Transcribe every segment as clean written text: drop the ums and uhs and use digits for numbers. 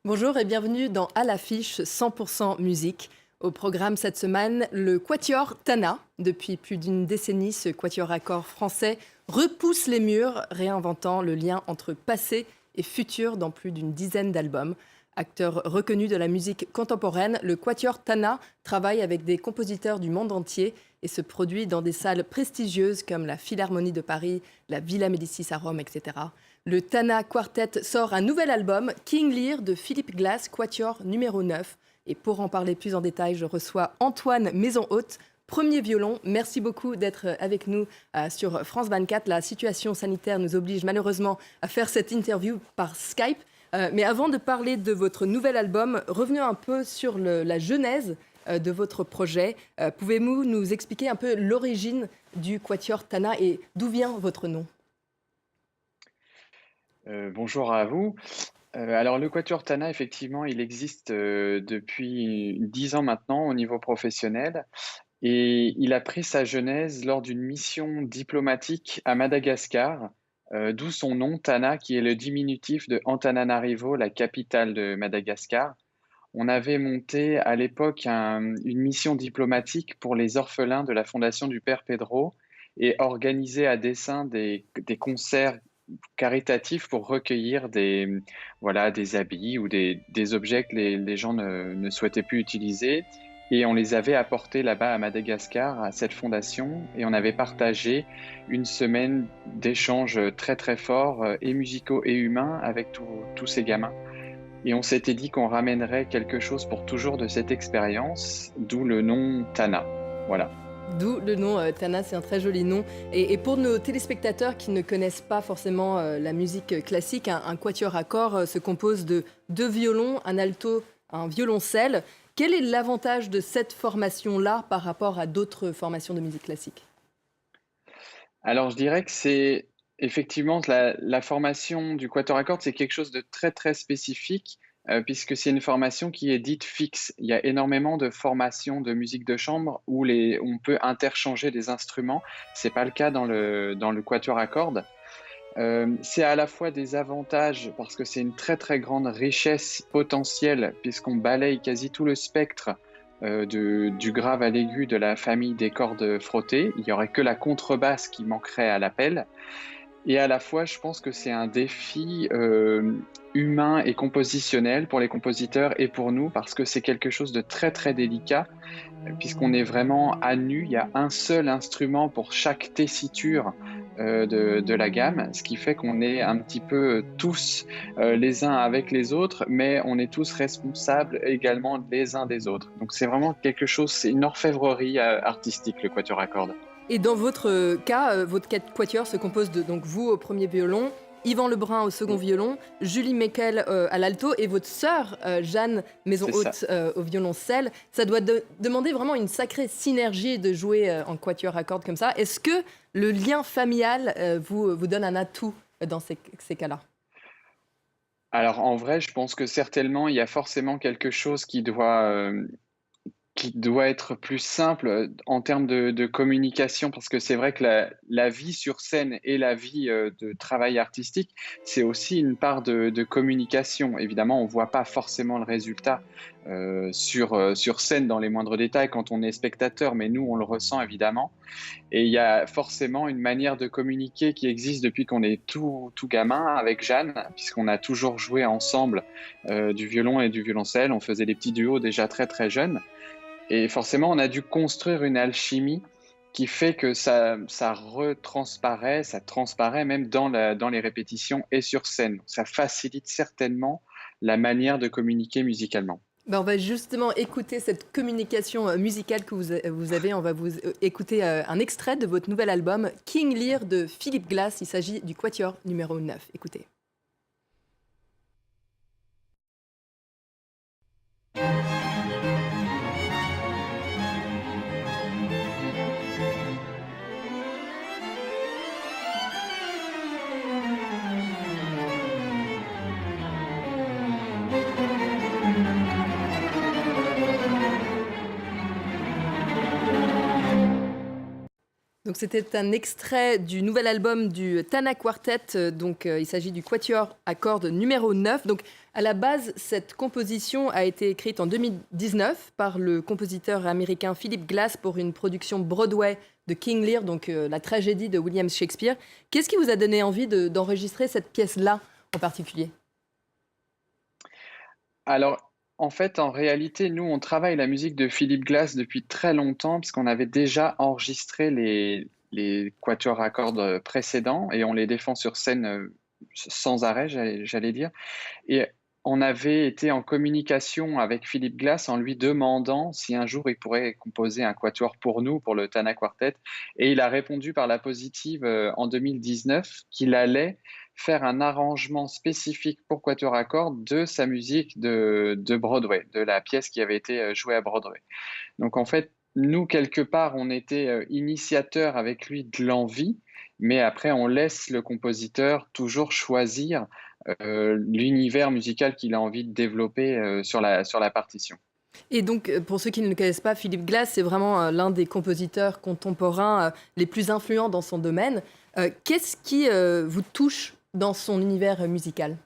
Bonjour et bienvenue dans À l'affiche 100% musique. Au programme cette semaine, le quatuor Tana. Depuis plus d'une décennie, ce quatuor à corps français repousse les murs, réinventant le lien entre passé et futur dans plus d'une dizaine d'albums. Acteur reconnu de la musique contemporaine, le quatuor Tana travaille avec des compositeurs du monde entier et se produit dans des salles prestigieuses comme la Philharmonie de Paris, la Villa Médicis à Rome, etc. Le Tana Quartet sort un nouvel album, King Lear de Philip Glass, quatuor numéro 9. Et pour en parler plus en détail, je reçois Antoine Maison-Haute, premier violon. Merci beaucoup d'être avec nous sur France 24. La situation sanitaire nous oblige malheureusement à faire cette interview par Skype. Mais avant de parler de votre nouvel album, revenons un peu sur la genèse de votre projet. Pouvez-vous nous expliquer un peu l'origine du quatuor Tana et d'où vient votre nom ? Bonjour à vous. Alors le quatuor Tana, effectivement, il existe, depuis 10 ans maintenant au niveau professionnel et il a pris sa genèse lors d'une mission diplomatique à Madagascar, d'où son nom Tana qui est le diminutif de Antananarivo, la capitale de Madagascar. On avait monté à l'époque une mission diplomatique pour les orphelins de la fondation du Père Pedro et organisé à dessein des concerts caritatifs pour recueillir voilà, des habits ou des objets que les gens ne souhaitaient plus utiliser. Et on les avait apportés là-bas à Madagascar, à cette fondation, et on avait partagé une semaine d'échanges très très forts, et musicaux et humains, avec tous ces gamins. Et on s'était dit qu'on ramènerait quelque chose pour toujours de cette expérience, d'où le nom Tana. Voilà. D'où le nom Tana, c'est un très joli nom. Et pour nos téléspectateurs qui ne connaissent pas forcément la musique classique, un quatuor à corps se compose de 2 violons, un alto, un violoncelle. Quel est l'avantage de cette formation-là par rapport à d'autres formations de musique classique ? Alors je dirais que c'est effectivement la formation du quatuor à cordes, c'est quelque chose de très très spécifique, puisque c'est une formation qui est dite fixe. Il y a énormément de formations de musique de chambre où on peut interchanger des instruments. C'est pas le cas dans le quatuor à cordes. C'est à la fois des avantages parce que c'est une très très grande richesse potentielle puisqu'on balaye quasi tout le spectre, du grave à l'aigu de la famille des cordes frottées. Il n'y aurait que la contrebasse qui manquerait à l'appel. Et à la fois, je pense que c'est un défi humain et compositionnel pour les compositeurs et pour nous parce que c'est quelque chose de très très délicat puisqu'on est vraiment à nu. Il y a un seul instrument pour chaque tessiture de la gamme, ce qui fait qu'on est un petit peu tous les uns avec les autres, mais on est tous responsables également les uns des autres. Donc c'est vraiment quelque chose, c'est une orfèvrerie artistique, le quatuor à cordes. Et dans votre cas, votre quatuor se compose de donc vous au premier violon, Yvan Lebrun au second violon, Julie Meckel à l'alto et votre sœur Jeanne C'est ça. Maison-Haute au violoncelle. Ça doit demander vraiment une sacrée synergie de jouer en quatuor à cordes comme ça. Est-ce que le lien familial vous donne un atout dans ces cas-là ? Alors en vrai, je pense que certainement, il y a forcément quelque chose qui doit être plus simple en termes de communication, parce que c'est vrai que la vie sur scène et la vie de travail artistique, c'est aussi une part de communication. Évidemment, on ne voit pas forcément le résultat sur scène dans les moindres détails quand on est spectateur, mais nous, on le ressent évidemment. Et il y a forcément une manière de communiquer qui existe depuis qu'on est tout gamin avec Jeanne, puisqu'on a toujours joué ensemble du violon et du violoncelle. On faisait des petits duos déjà très très jeunes. Et forcément, on a dû construire une alchimie qui fait que ça retransparaît, ça transparaît même dans les répétitions et sur scène. Ça facilite certainement la manière de communiquer musicalement. Ben, on va justement écouter cette communication musicale que vous avez. On va vous écouter un extrait de votre nouvel album King Lear de Philip Glass. Il s'agit du quatuor numéro 9. Écoutez. Donc c'était un extrait du nouvel album du Tana Quartet. Il s'agit du quatuor à cordes numéro 9. Donc À la base, cette composition a été écrite en 2019 par le compositeur américain Philip Glass pour une production Broadway de King Lear, donc la tragédie de William Shakespeare. Qu'est-ce qui vous a donné envie d'enregistrer cette pièce-là en particulier? Alors, en fait, en réalité, nous, on travaille la musique de Philip Glass depuis très longtemps, parce qu'on avait déjà enregistré les quatuors à cordes précédents, et on les défend sur scène sans arrêt, j'allais dire. Et on avait été en communication avec Philip Glass en lui demandant si un jour il pourrait composer un quatuor pour nous, pour le Tana Quartet. Et il a répondu par la positive en 2019 qu'il allait faire un arrangement spécifique pour quatuor à cordes de sa musique de Broadway, de la pièce qui avait été jouée à Broadway. Donc en fait, nous, quelque part, on était initiateurs avec lui de l'envie, mais après, on laisse le compositeur toujours choisir l'univers musical qu'il a envie de développer sur la partition. Et donc, pour ceux qui ne le connaissent pas, Philip Glass, c'est vraiment l'un des compositeurs contemporains les plus influents dans son domaine. Qu'est-ce qui vous touche dans son univers musical?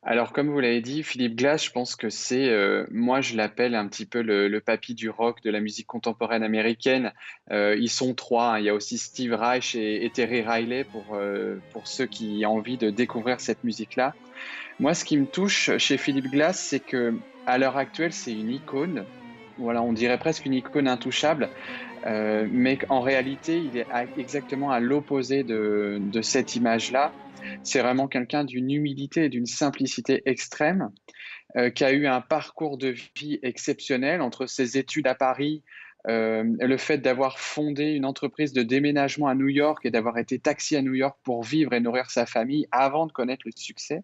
Alors, comme vous l'avez dit, Philip Glass, je pense que c'est, moi je l'appelle un petit peu le papy du rock, de la musique contemporaine américaine. Ils sont trois, hein. Il y a aussi Steve Reich et Terry Riley pour ceux qui ont envie de découvrir cette musique-là. Moi, ce qui me touche chez Philip Glass, c'est que à l'heure actuelle, c'est une icône. Voilà, on dirait presque une icône intouchable, mais en réalité, il est exactement à l'opposé de cette image-là. C'est vraiment quelqu'un d'une humilité et d'une simplicité extrême, qui a eu un parcours de vie exceptionnel entre ses études à Paris, le fait d'avoir fondé une entreprise de déménagement à New York et d'avoir été taxi à New York pour vivre et nourrir sa famille avant de connaître le succès.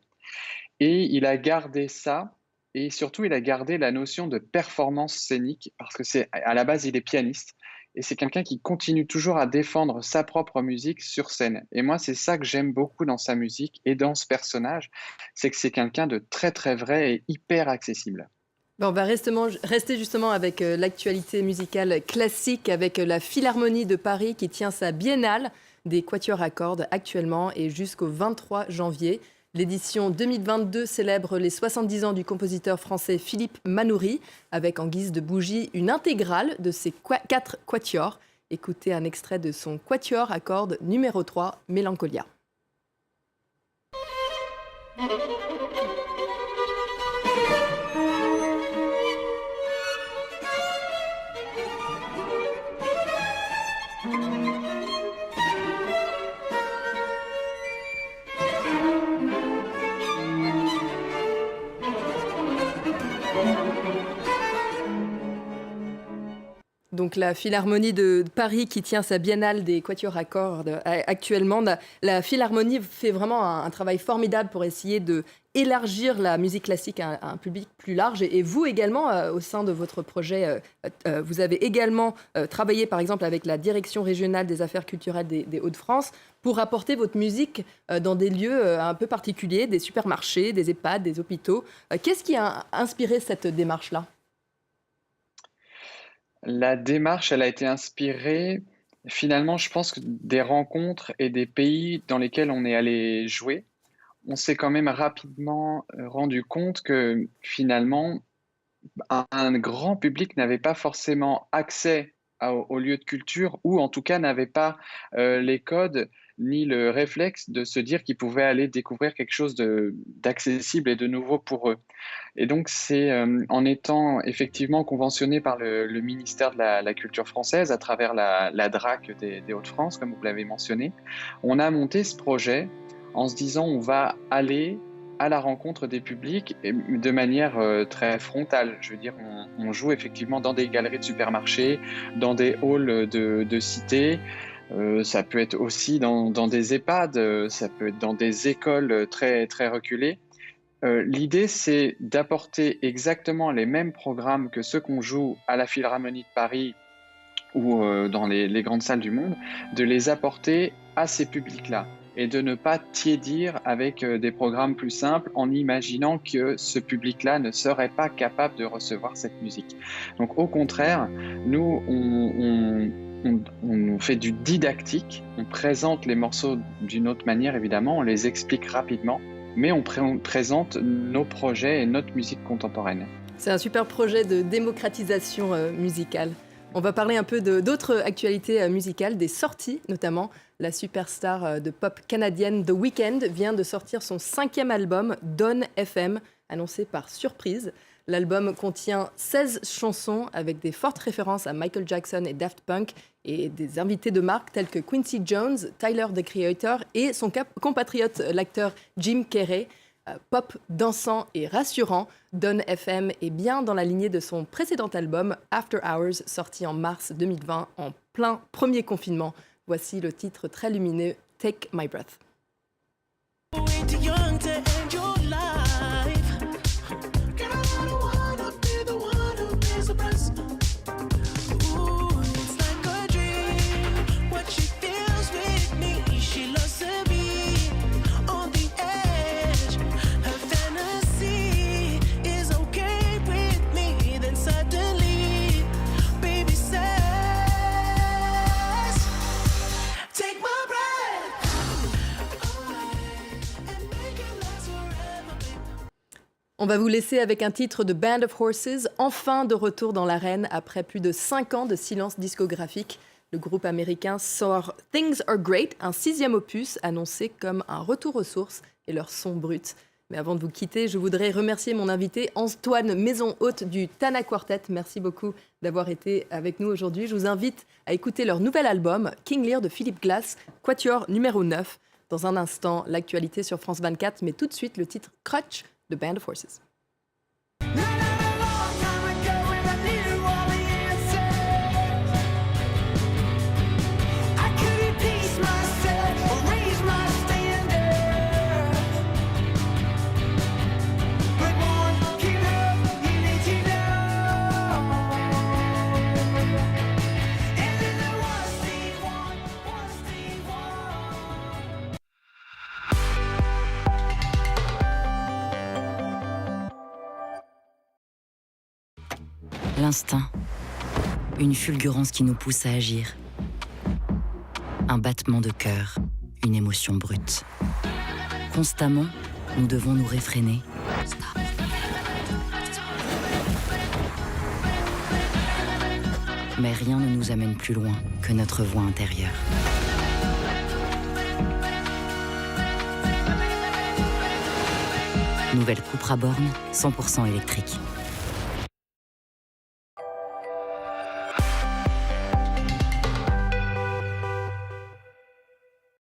Et il a gardé ça, et surtout il a gardé la notion de performance scénique, parce que à la base il est pianiste, et c'est quelqu'un qui continue toujours à défendre sa propre musique sur scène. Et moi, c'est ça que j'aime beaucoup dans sa musique et dans ce personnage, c'est que c'est quelqu'un de très très vrai et hyper accessible. Ben, on va rester justement avec l'actualité musicale classique, avec la Philharmonie de Paris qui tient sa biennale des quatuors à cordes actuellement et jusqu'au 23 janvier. L'édition 2022 célèbre les 70 ans du compositeur français Philippe Manoury, avec en guise de bougie une intégrale de ses 4 quatuors. Écoutez un extrait de son quatuor à cordes numéro 3, Mélancolia. Donc la Philharmonie de Paris qui tient sa biennale des quatuors à cordes actuellement. La Philharmonie fait vraiment un travail formidable pour essayer de élargir la musique classique à un public plus large. Et vous également, au sein de votre projet, vous avez également travaillé par exemple avec la Direction régionale des affaires culturelles des Hauts-de-France pour apporter votre musique dans des lieux un peu particuliers, des supermarchés, des EHPAD, des hôpitaux. Qu'est-ce qui a inspiré cette démarche-là ? La démarche, elle a été inspirée, finalement, je pense, que des rencontres et des pays dans lesquels on est allé jouer. On s'est quand même rapidement rendu compte que finalement, un grand public n'avait pas forcément accès aux lieux de culture, ou en tout cas n'avait pas les codes ni le réflexe de se dire qu'ils pouvaient aller découvrir quelque chose d'accessible et de nouveau pour eux. Et donc, c'est en étant effectivement conventionné par le ministère de la Culture française à travers la DRAC des Hauts-de-France, comme vous l'avez mentionné, on a monté ce projet en se disant on va aller à la rencontre des publics et de manière très frontale. Je veux dire, on joue effectivement dans des galeries de supermarchés, dans des halls de cités. Ça peut être aussi dans des EHPAD, ça peut être dans des écoles très, très reculées. L'idée, c'est d'apporter exactement les mêmes programmes que ceux qu'on joue à la Philharmonie de Paris ou dans les grandes salles du monde, de les apporter à ces publics-là et de ne pas tiédir avec des programmes plus simples en imaginant que ce public-là ne serait pas capable de recevoir cette musique. Donc au contraire, nous, on fait du didactique, on présente les morceaux d'une autre manière évidemment, on les explique rapidement. mais on présente nos projets et notre musique contemporaine. C'est un super projet de démocratisation musicale. On va parler un peu d'autres actualités musicales, des sorties notamment. La superstar de pop canadienne The Weeknd vient de sortir son 5e album, Dawn FM, annoncé par surprise. L'album contient 16 chansons avec des fortes références à Michael Jackson et Daft Punk et des invités de marque tels que Quincy Jones, Tyler, the Creator et son compatriote, l'acteur Jim Carrey. Pop, dansant et rassurant, Dawn FM est bien dans la lignée de son précédent album After Hours, sorti en mars 2020 en plein premier confinement. Voici le titre très lumineux Take My Breath. On va vous laisser avec un titre de Band of Horses, enfin de retour dans l'arène après plus de 5 ans de silence discographique. Le groupe américain sort Things Are Great, un 6e opus annoncé comme un retour aux sources et leur son brut. Mais avant de vous quitter, je voudrais remercier mon invité Antoine Maison-Haute du Tana Quartet. Merci beaucoup d'avoir été avec nous aujourd'hui. Je vous invite à écouter leur nouvel album, King Lear de Philip Glass, Quatuor numéro 9. Dans un instant, l'actualité sur France 24, mais tout de suite le titre Crutch de Band of Horses. L'instinct, une fulgurance qui nous pousse à agir. Un battement de cœur, une émotion brute. Constamment, nous devons nous réfréner. Stop. Mais rien ne nous amène plus loin que notre voix intérieure. Nouvelle Cupra Born, 100% électrique.